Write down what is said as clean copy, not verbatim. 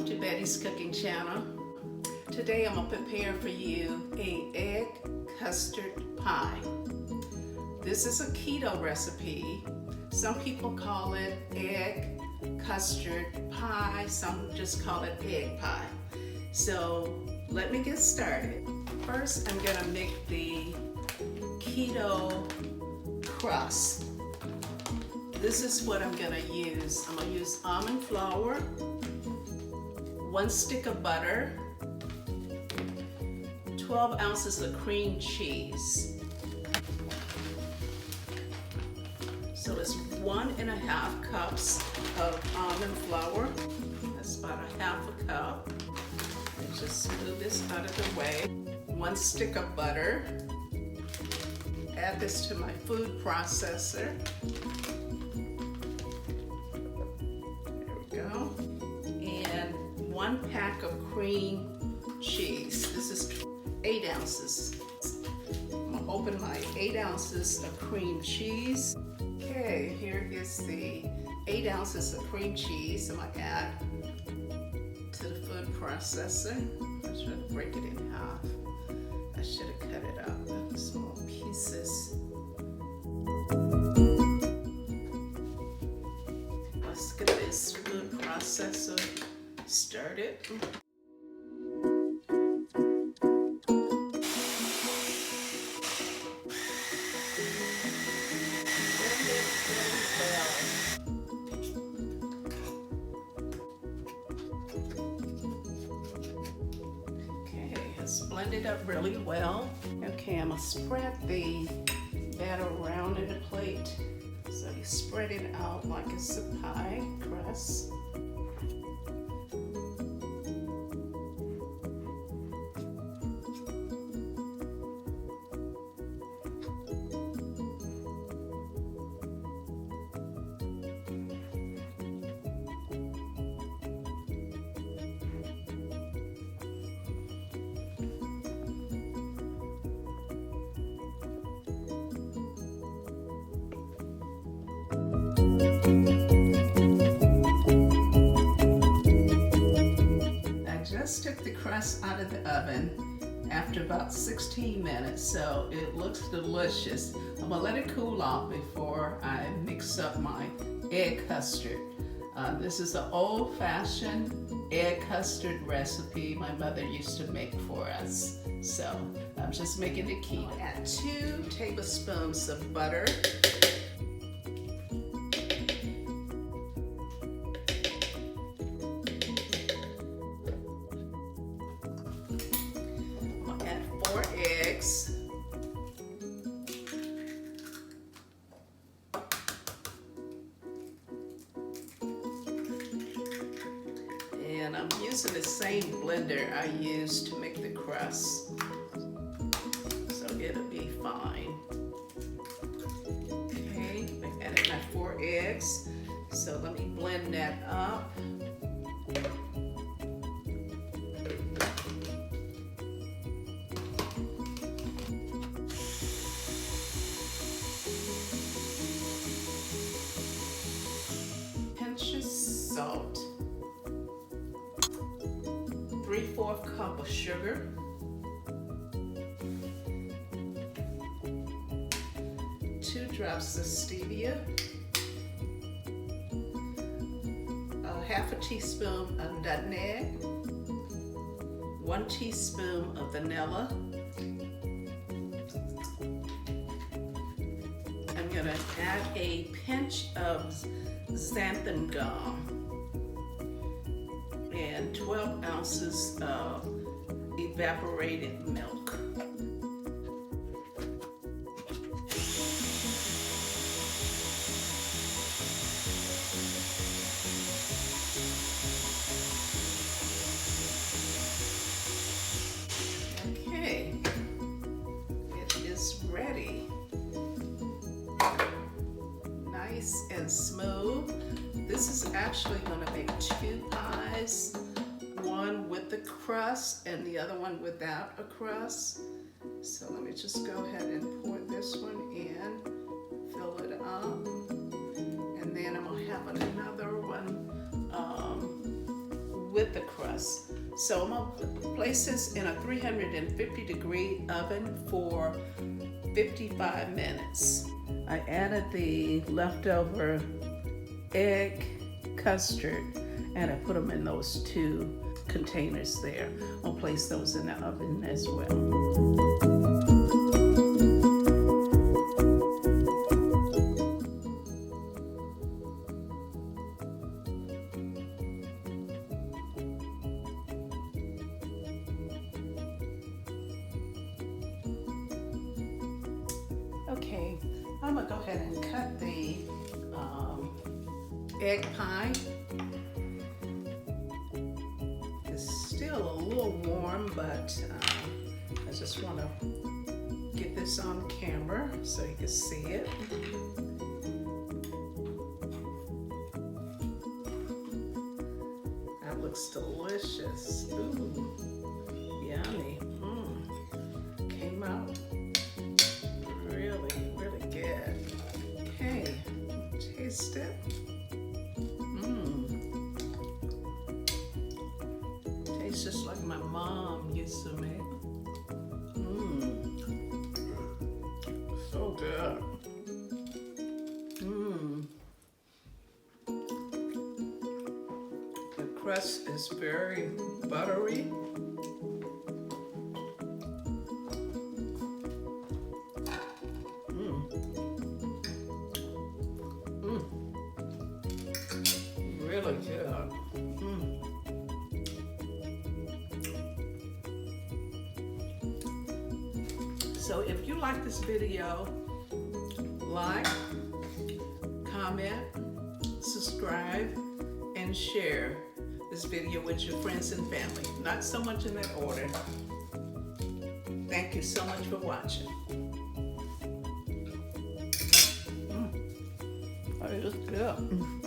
to Betty's cooking channel. Today I'm going to prepare for you an egg custard pie. This is a keto recipe. Some people call it egg custard pie, some just call it egg pie. So let me get started. First I'm going to make the keto crust. This is what I'm going to use. I'm going to use almond flour, 1 stick of butter, 12 ounces of cream cheese. So it's 1.5 cups of almond flour. That's about 1/2 cup. And just move this out of the way. 1 stick of butter. Add this to my food processor. There we go. And 1 pack of cream cheese. This is 8 ounces. I'm gonna open my 8 ounces of cream cheese. Okay, here is the 8 ounces of cream cheese I'm gonna add to the food processor. I should break it in half. I should have cut it up in small pieces. Let's get this food processor started. Blend it up really well. Okay, I'm gonna spread the batter around in a plate. So you spread it out like it's a pie crust. Took the crust out of the oven after about 16 minutes, so it looks delicious. I'm gonna let it cool off before I mix up my egg custard. This is an old-fashioned egg custard recipe my mother used to make for us. So I'm just making it keto. Add 2 tablespoons of butter. Eggs. And I'm using the same blender I used to make the crust, so it'll be fine. Okay, I added my 4 eggs, so let me blend that up. Salt, 3/4 cup of sugar, 2 drops of stevia, 1/2 teaspoon of nutmeg, 1 teaspoon of vanilla. I'm going to add a pinch of xanthan gum and 12 ounces of evaporated milk. Okay, it is ready. Nice and smooth. This is actually going to make 2 pies, one with the crust and the other one without a crust. So let me just go ahead and pour this one in, fill it up, and then I'm going to have another one with the crust. crust. So I'm gonna place this in a 350-degree oven for 55 minutes. I added the leftover egg custard and I put them in those 2 containers there. I'll place those in the oven as well. Okay, I'm gonna go ahead and cut the egg pie. It's still a little warm, but I just want to get this on camera so you can see it. That looks delicious. Ooh, yummy. Came out really good. Okay, taste it. Tastes just like my mom used to make. So good. The crust is very buttery. Really good. So if you like this video, like, comment, subscribe, and share this video with your friends and family. Not so much in that order. Thank you so much for watching. That is good.